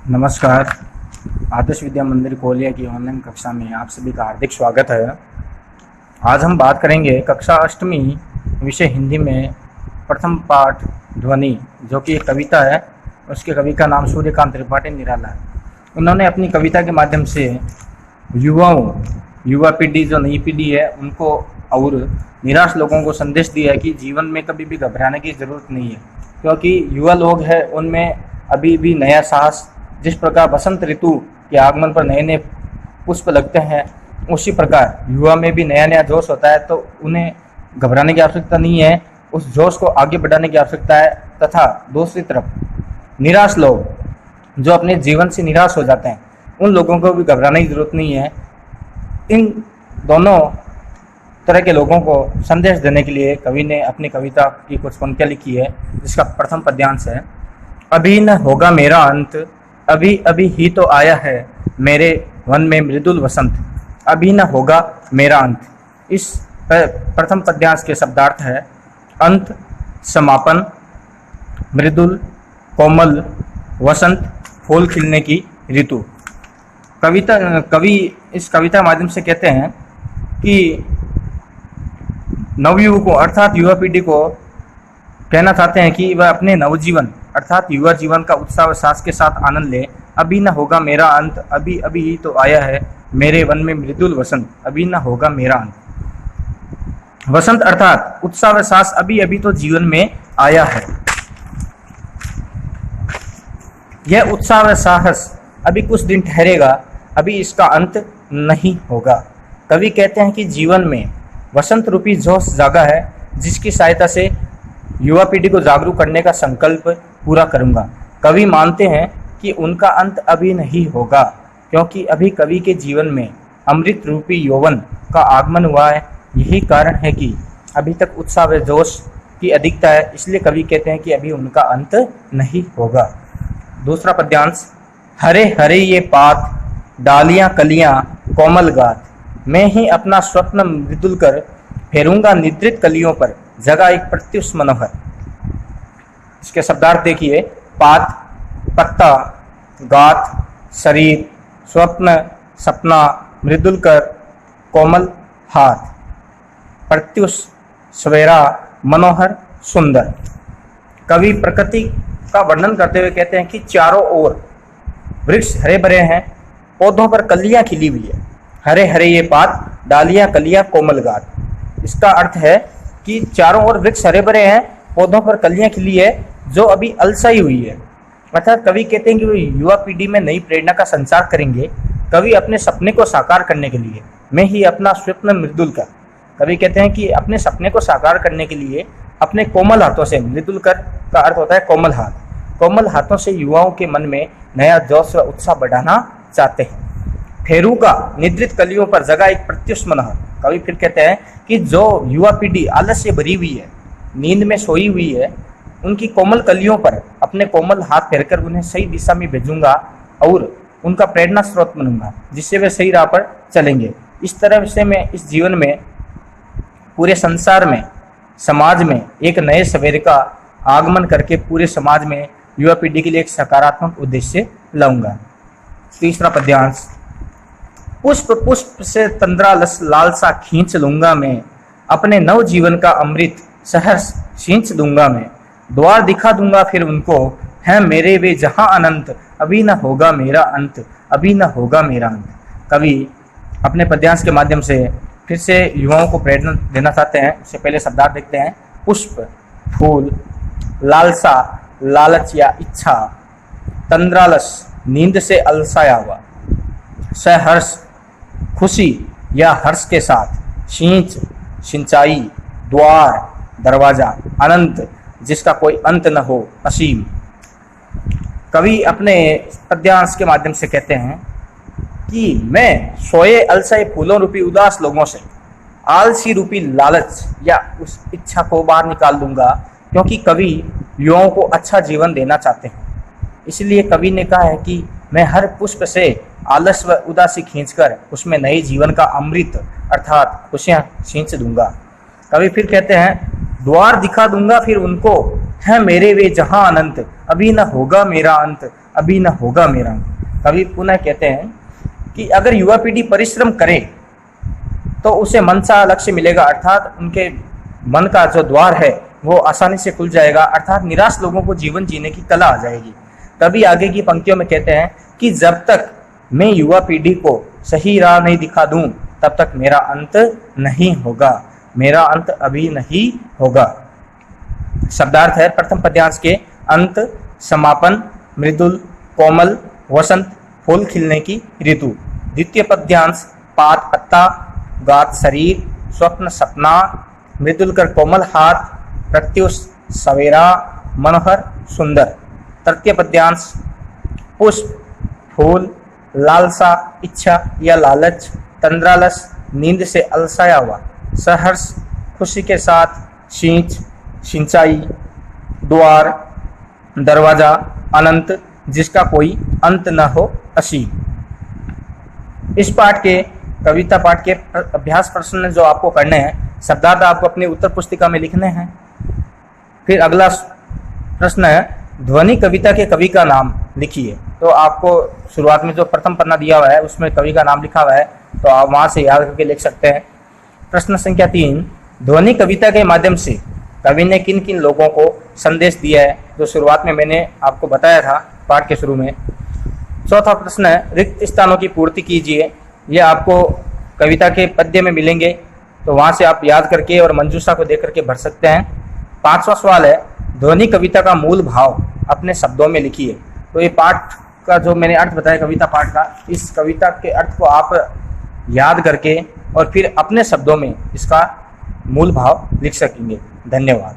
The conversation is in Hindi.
नमस्कार। आदर्श विद्या मंदिर कोलिया की ऑनलाइन कक्षा में आप सभी का हार्दिक स्वागत है। आज हम बात करेंगे कक्षा अष्टमी विषय हिंदी में प्रथम पाठ ध्वनि, जो कि एक कविता है। उसके कवि का नाम सूर्यकांत त्रिपाठी निराला है। उन्होंने अपनी कविता के माध्यम से युवा पीढ़ी, जो नई पीढ़ी है, उनको और निराश लोगों को संदेश दिया है कि जीवन में कभी भी घबराने की ज़रूरत नहीं है, क्योंकि युवा लोग हैं उनमें अभी भी नया साहस, जिस प्रकार बसंत ऋतु के आगमन पर नए नए पुष्प लगते हैं, उसी प्रकार युवा में भी नया नया जोश होता है। तो उन्हें घबराने की आवश्यकता नहीं है, उस जोश को आगे बढ़ाने की आवश्यकता है। तथा दूसरी तरफ निराश लोग, जो अपने जीवन से निराश हो जाते हैं, उन लोगों को भी घबराने की जरूरत नहीं है। इन दोनों तरह के लोगों को संदेश देने के लिए कवि ने अपनी कविता की कुछ पंक्तियाँ लिखी है, जिसका प्रथम पद्यांश है। अभी न होगा मेरा अंत, अभी अभी ही तो आया है मेरे वन में मृदुल वसंत। अभी न होगा मेरा अंत। इस प्रथम पद्यांश के शब्दार्थ है अंत, समापन, मृदुल, कोमल, वसंत, फूल खिलने की ऋतु। कवि इस कविता माध्यम से कहते हैं कि नवयुवकों अर्थात युवा पीढ़ी को कहना चाहते हैं कि वह अपने नवजीवन अर्थात युवा जीवन का उत्साह व साहस के साथ आनंद ले। अभी न होगा मेरा अंत, अभी अभी ही तो आया है मेरे वन में मृदुल वसंत। अभी न होगा मेरा अंत। वसंत अर्थात उत्साह व साहस अभी अभी तो जीवन में आया है। यह उत्साह व साहस अभी कुछ दिन ठहरेगा, अभी इसका अंत नहीं होगा। कवि कहते हैं कि जीवन में वसंत रूपी जोश जागा है, जिसकी सहायता से युवा पीढ़ी को जागरूक करने का संकल्प पूरा करूंगा। कवि मानते हैं कि उनका अंत अभी नहीं होगा, क्योंकि अभी कवि के जीवन में अमृत रूपी यौवन का आगमन हुआ है। यही कारण है कि अभी तक उत्साह व जोश की अधिकता है, इसलिए कवि कहते हैं कि अभी उनका अंत नहीं होगा। दूसरा पद्यांश, हरे हरे ये पात, डालियां कलियां कोमल गात, मैं ही अपना स्वप्न मृदुल कर फेरूंगा निद्रित कलियों पर जगह एक प्रत्युष मनोहर। इसके शब्दार्थ देखिए, पात पत्ता, गात शरीर, स्वप्न सपना, मृदुल कर कोमल हाथ, प्रत्युष सवेरा, मनोहर सुंदर। कवि प्रकृति का वर्णन करते हुए कहते हैं कि चारों ओर वृक्ष हरे भरे हैं, पौधों पर कलियां खिली हुई है। हरे हरे ये पात, डालियां कलियां कोमल गात। इसका अर्थ है कि चारों ओर वृक्ष हरे भरे हैं, पौधों पर कलियां खिली है, जो अभी अलसाई हुई है। अर्थात कवि कहते हैं कि वो युवा पीढ़ी में नई प्रेरणा का संचार करेंगे। कवि अपने सपने को साकार करने के लिए मैं ही अपना स्वप्न मृदुल कर। कवि कहते हैं कि अपने सपने को साकार करने के लिए अपने कोमल हाथों से, मृदुल कर का अर्थ होता है कोमल हाथ, कोमल हाथों से युवाओं के मन में नया जोश व उत्साह बढ़ाना चाहते हैं। फेरूंगा निद्रित कलियों पर जगह एक प्रत्युष मनोहर। कवि फिर कहते हैं कि जो युवा पीढ़ी आलस से भरी हुई है, नींद में सोई हुई है, उनकी कोमल कलियों पर अपने कोमल हाथ फेरकर उन्हें सही दिशा में भेजूंगा और उनका प्रेरणा स्रोत बनूंगा, जिससे वे सही राह पर चलेंगे। इस तरह से मैं इस जीवन में, पूरे संसार में, समाज में एक नए सवेरे का आगमन करके पूरे समाज में युवा पीढ़ी के लिए एक सकारात्मक उद्देश्य लाऊंगा। तीसरा पद्यांश, पुष्प पुष्प से तंद्रा लालसा खींच लूंगा मैं, अपने नव जीवन का अमृत सहर्ष सींच दूंगा मैं। द्वार दिखा दूंगा फिर उनको, है मेरे वे जहां अनंत, अभी न होगा मेरा अंत, अभी न होगा मेरा अंत। कवि अपने पद्यांश के माध्यम से फिर से युवाओं को प्रेरणा देना चाहते हैं। उससे पहले शब्दार्थ देखते हैं। पुष्प फूल, लालसा लालच या इच्छा, तंद्रालस नींद से अलसाया हुआ, सहर्ष खुशी या हर्ष के साथ, सींच सिंचाई, द्वार दरवाजा, अनंत जिसका कोई अंत न हो, असीम। कवि अपने पद्यांश के माध्यम से कहते हैं कि मैं सोए अलसाए फूलों रूपी उदास लोगों से आलसी रूपी लालच या उस इच्छा को बाहर निकाल दूंगा, क्योंकि कवि युवाओं को अच्छा जीवन देना चाहते हैं। इसलिए कवि ने कहा है कि मैं हर पुष्प से आलस व उदासी खींचकर उसमें नए जीवन का अमृत अर्थात खुशियां सींच दूंगा। कवि फिर कहते हैं, द्वार दिखा दूंगा फिर उनको, है मेरे वे जहां अनंत, अभी न होगा मेरा अंत, अभी न होगा मेरा अंत। कवि पुनः कहते हैं कि अगर युवा पीढ़ी परिश्रम करे तो उसे मनसा लक्ष्य मिलेगा, अर्थात उनके मन का जो द्वार है वो आसानी से खुल जाएगा, अर्थात निराश लोगों को जीवन जीने की कला आ जाएगी। कवि आगे की पंक्तियों में कहते हैं कि जब तक मैं युवा पीढ़ी को सही राह नहीं दिखा दूं तब तक मेरा अंत नहीं होगा, मेरा अंत अभी नहीं होगा। शब्दार्थ है प्रथम पद्यांश के अंत, समापन, मृदुल, कोमल, वसंत, फूल खिलने की ऋतु। द्वितीय पद्यांश पात पत्ता, गात शरीर, स्वप्न सपना, मृदुल कर कोमल हाथ, प्रत्युष सवेरा, मनोहर सुंदर। तृतीय पद्यांश पुष्प, फूल, लालसा, इच्छा या लालच, तंद्रालस, नींद से अलसाया हुआ, सहर्ष, खुशी के साथ, सींच, सिंचाई, द्वार, दरवाजा, अनंत, जिसका कोई अंत न हो, असीम। इस पाठ के कविता पाठ के अभ्यास प्रश्न जो आपको करने हैं, शब्दार्थ आपको अपनी उत्तर पुस्तिका में लिखने हैं। फिर अगला प्रश्न है ध्वनि कविता के कवि का नाम लिखिए। तो आपको शुरुआत में जो प्रथम पन्ना दिया हुआ है उसमें कवि का नाम लिखा हुआ है, तो आप वहां से याद करके लिख सकते हैं। प्रश्न संख्या 3, ध्वनि कविता के माध्यम से कवि ने किन किन लोगों को संदेश दिया है, जो शुरुआत में मैंने आपको बताया था पाठ के शुरू में। चौथा प्रश्न है रिक्त स्थानों की पूर्ति कीजिए। ये आपको कविता के पद्य में मिलेंगे, तो वहां से आप याद करके और मंजूषा को देख करके भर सकते हैं। पांचवा सवाल है ध्वनि कविता का मूल भाव अपने शब्दों में लिखिए। तो ये पाठ का जो मैंने अर्थ बताया कविता पाठ का, इस कविता के अर्थ को आप याद करके और फिर अपने शब्दों में इसका मूल भाव लिख सकेंगे। धन्यवाद।